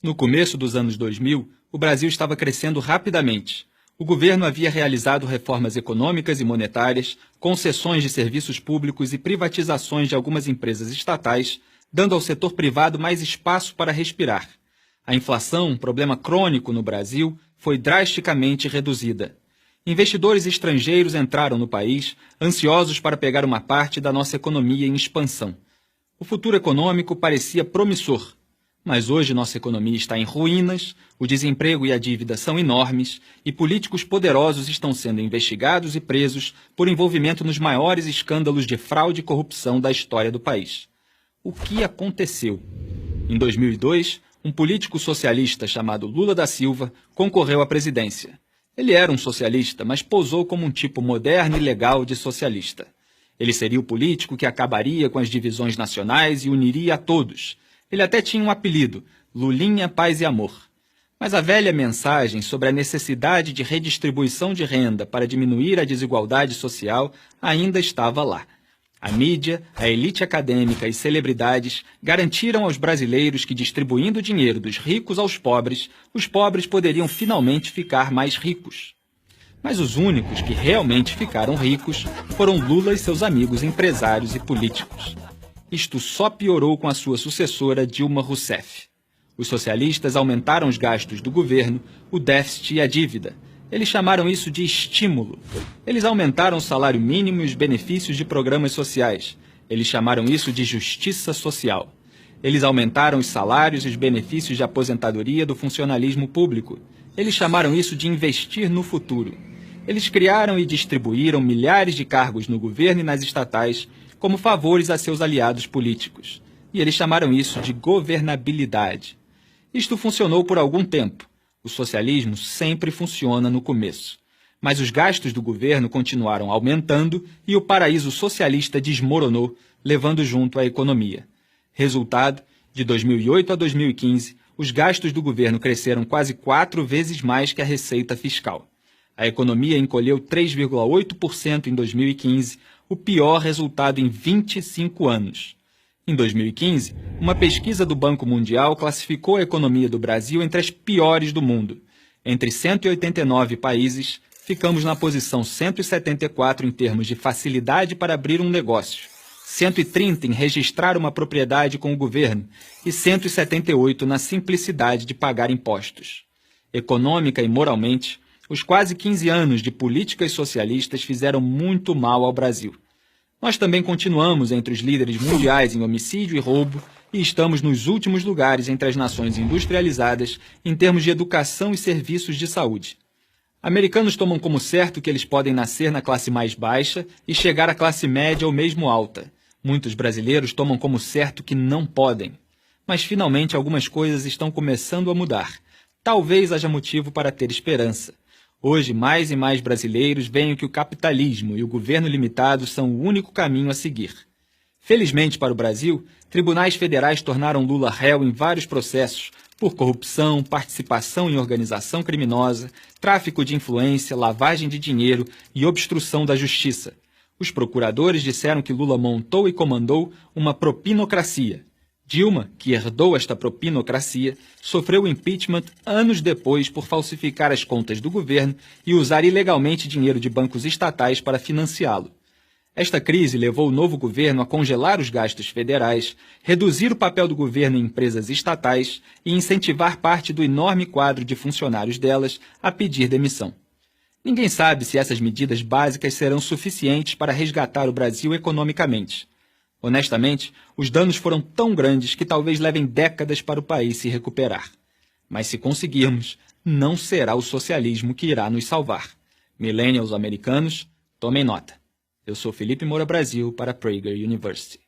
No começo dos anos 2000, o Brasil estava crescendo rapidamente. O governo havia realizado reformas econômicas e monetárias, concessões de serviços públicos e privatizações de algumas empresas estatais, dando ao setor privado mais espaço para respirar. A inflação, um problema crônico no Brasil, foi drasticamente reduzida. Investidores estrangeiros entraram no país, ansiosos para pegar uma parte da nossa economia em expansão. O futuro econômico parecia promissor. Mas hoje nossa economia está em ruínas, o desemprego e a dívida são enormes e políticos poderosos estão sendo investigados e presos por envolvimento nos maiores escândalos de fraude e corrupção da história do país. O que aconteceu? Em 2002, um político socialista chamado Lula da Silva concorreu à presidência. Ele era um socialista, mas posou como um tipo moderno e legal de socialista. Ele seria o político que acabaria com as divisões nacionais e uniria a todos. Ele até tinha um apelido, Lulinha, Paz e Amor. Mas a velha mensagem sobre a necessidade de redistribuição de renda para diminuir a desigualdade social ainda estava lá. A mídia, a elite acadêmica e celebridades garantiram aos brasileiros que, distribuindo dinheiro dos ricos aos pobres, os pobres poderiam finalmente ficar mais ricos. Mas os únicos que realmente ficaram ricos foram Lula e seus amigos empresários e políticos. Isto só piorou com a sua sucessora, Dilma Rousseff. Os socialistas aumentaram os gastos do governo, o déficit e a dívida. Eles chamaram isso de estímulo. Eles aumentaram o salário mínimo e os benefícios de programas sociais. Eles chamaram isso de justiça social. Eles aumentaram os salários e os benefícios de aposentadoria do funcionalismo público. Eles chamaram isso de investir no futuro. Eles criaram e distribuíram milhares de cargos no governo e nas estatais como favores a seus aliados políticos. E eles chamaram isso de governabilidade. Isto funcionou por algum tempo. O socialismo sempre funciona no começo. Mas os gastos do governo continuaram aumentando e o paraíso socialista desmoronou, levando junto a economia. Resultado, de 2008 a 2015, os gastos do governo cresceram quase 4 vezes mais que a receita fiscal. A economia encolheu 3,8% em 2015, o pior resultado em 25 anos. Em 2015, uma pesquisa do Banco Mundial classificou a economia do Brasil entre as piores do mundo. Entre 189 países, ficamos na posição 174 em termos de facilidade para abrir um negócio, 130 em registrar uma propriedade com o governo e 178 na simplicidade de pagar impostos. Econômica e moralmente, os quase 15 anos de políticas socialistas fizeram muito mal ao Brasil. Nós também continuamos entre os líderes mundiais em homicídio e roubo e estamos nos últimos lugares entre as nações industrializadas em termos de educação e serviços de saúde. Americanos tomam como certo que eles podem nascer na classe mais baixa e chegar à classe média ou mesmo alta. Muitos brasileiros tomam como certo que não podem. Mas finalmente algumas coisas estão começando a mudar. Talvez haja motivo para ter esperança. Hoje, mais e mais brasileiros veem que o capitalismo e o governo limitado são o único caminho a seguir. Felizmente para o Brasil, tribunais federais tornaram Lula réu em vários processos por corrupção, participação em organização criminosa, tráfico de influência, lavagem de dinheiro e obstrução da justiça. Os procuradores disseram que Lula montou e comandou uma propinocracia. Dilma, que herdou esta propinocracia, sofreu impeachment anos depois por falsificar as contas do governo e usar ilegalmente dinheiro de bancos estatais para financiá-lo. Esta crise levou o novo governo a congelar os gastos federais, reduzir o papel do governo em empresas estatais e incentivar parte do enorme quadro de funcionários delas a pedir demissão. Ninguém sabe se essas medidas básicas serão suficientes para resgatar o Brasil economicamente. Honestamente, os danos foram tão grandes que talvez levem décadas para o país se recuperar. Mas se conseguirmos, não será o socialismo que irá nos salvar. Millennials americanos, tomem nota. Eu sou Felipe Moura Brasil para Prager University.